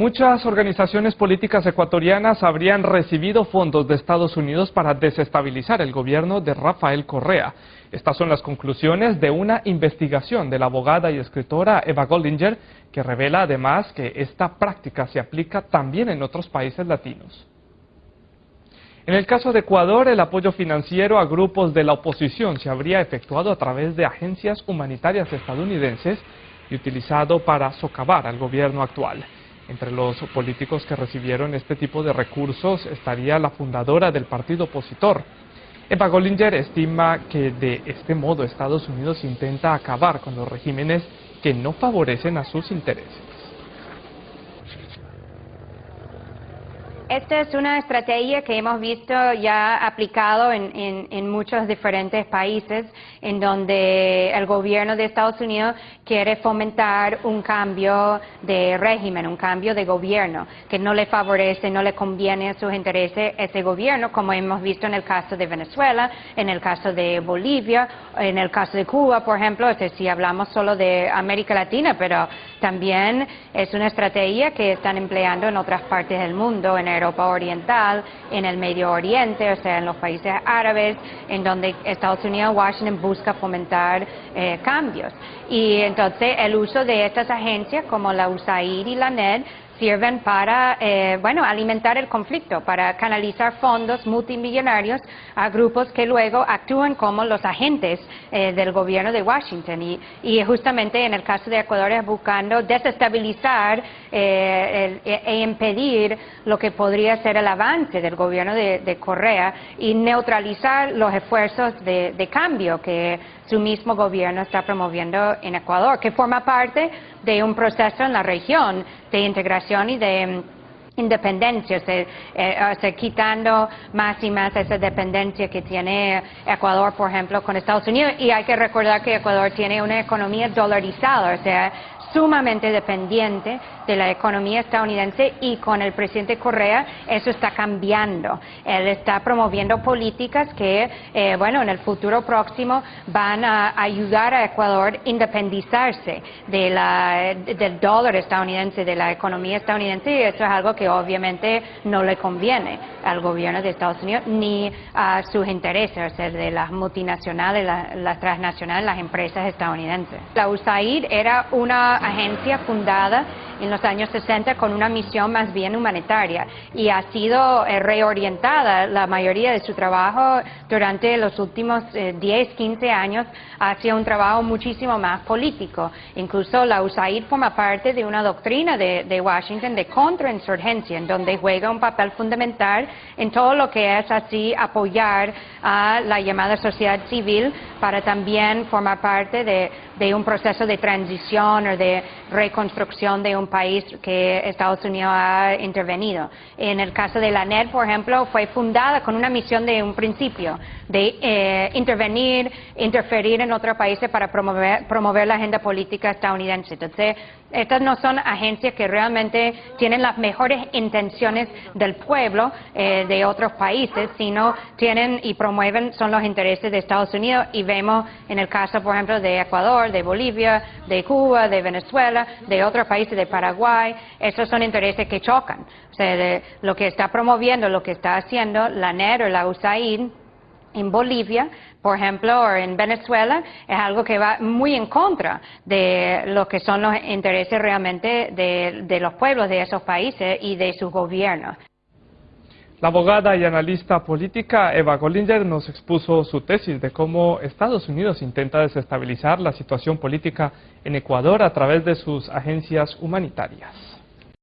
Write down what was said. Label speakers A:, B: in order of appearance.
A: Muchas organizaciones políticas ecuatorianas habrían recibido fondos de Estados Unidos para desestabilizar el gobierno de Rafael Correa. Estas son las conclusiones de una investigación de la abogada y escritora Eva Goldinger, que revela además que esta práctica se aplica también en otros países latinos. En el caso de Ecuador, el apoyo financiero a grupos de la oposición se habría efectuado a través de agencias humanitarias estadounidenses y utilizado para socavar al gobierno actual. Entre los políticos que recibieron este tipo de recursos estaría la fundadora del partido opositor. Eva Goldinger estima que de este modo Estados Unidos intenta acabar con los regímenes que no favorecen a sus intereses.
B: Esta es una estrategia que hemos visto ya aplicado en muchos diferentes países, en donde el gobierno de Estados Unidos quiere fomentar un cambio de régimen, un cambio de gobierno, que no le favorece, no le conviene a sus intereses ese gobierno, como hemos visto en el caso de Venezuela, en el caso de Bolivia, en el caso de Cuba, por ejemplo. Si hablamos solo de América Latina, pero también es una estrategia que están empleando en otras partes del mundo, en Europa Oriental, en el Medio Oriente, o sea, en los países árabes, en donde Estados Unidos, Washington busca fomentar cambios. Y entonces el uso de estas agencias como la USAID y la NED sirven para, alimentar el conflicto, para canalizar fondos multimillonarios a grupos que luego actúan como los agentes del gobierno de Washington. Y justamente en el caso de Ecuador es buscando desestabilizar e impedir lo que podría ser el avance del gobierno de Correa y neutralizar los esfuerzos de cambio que su mismo gobierno está promoviendo en Ecuador, que forma parte de un proceso en la región de integración y de independencia, quitando más y más esa dependencia que tiene Ecuador, por ejemplo, con Estados Unidos. Y hay que recordar que Ecuador tiene una economía dolarizada, o sea, sumamente dependiente de la economía estadounidense, y con el presidente Correa eso está cambiando. Él está promoviendo políticas que, en el futuro próximo van a ayudar a Ecuador a independizarse del dólar estadounidense, de la economía estadounidense, y eso es algo que obviamente no le conviene al gobierno de Estados Unidos ni a sus intereses, o sea, de las multinacionales, las transnacionales, las empresas estadounidenses. La USAID era una agencia fundada en los años 60 con una misión más bien humanitaria, y ha sido reorientada la mayoría de su trabajo durante los últimos 10, 15 años hacia un trabajo muchísimo más político. Incluso la USAID forma parte de una doctrina de Washington de contrainsurgencia, en donde juega un papel fundamental en todo lo que es así apoyar a la llamada sociedad civil para también formar parte de un proceso de transición o de reconstrucción de un país que Estados Unidos ha intervenido. En el caso de la NED, por ejemplo, fue fundada con una misión de un principio, de interferir en otros países para promover la agenda política estadounidense. Entonces, estas no son agencias que realmente tienen las mejores intenciones del pueblo de otros países, sino tienen y promueven son los intereses de Estados Unidos, y vemos en el caso, por ejemplo, de Ecuador, de Bolivia, de Cuba, de Venezuela, de otros países, de Paraguay. Esos son intereses que chocan. O sea, de lo que está promoviendo, lo que está haciendo la NED o la USAID en Bolivia, por ejemplo, o en Venezuela, es algo que va muy en contra de lo que son los intereses realmente de los pueblos de esos países y de sus gobiernos.
A: La abogada y analista política Eva Goldinger nos expuso su tesis de cómo Estados Unidos intenta desestabilizar la situación política en Ecuador a través de sus agencias humanitarias.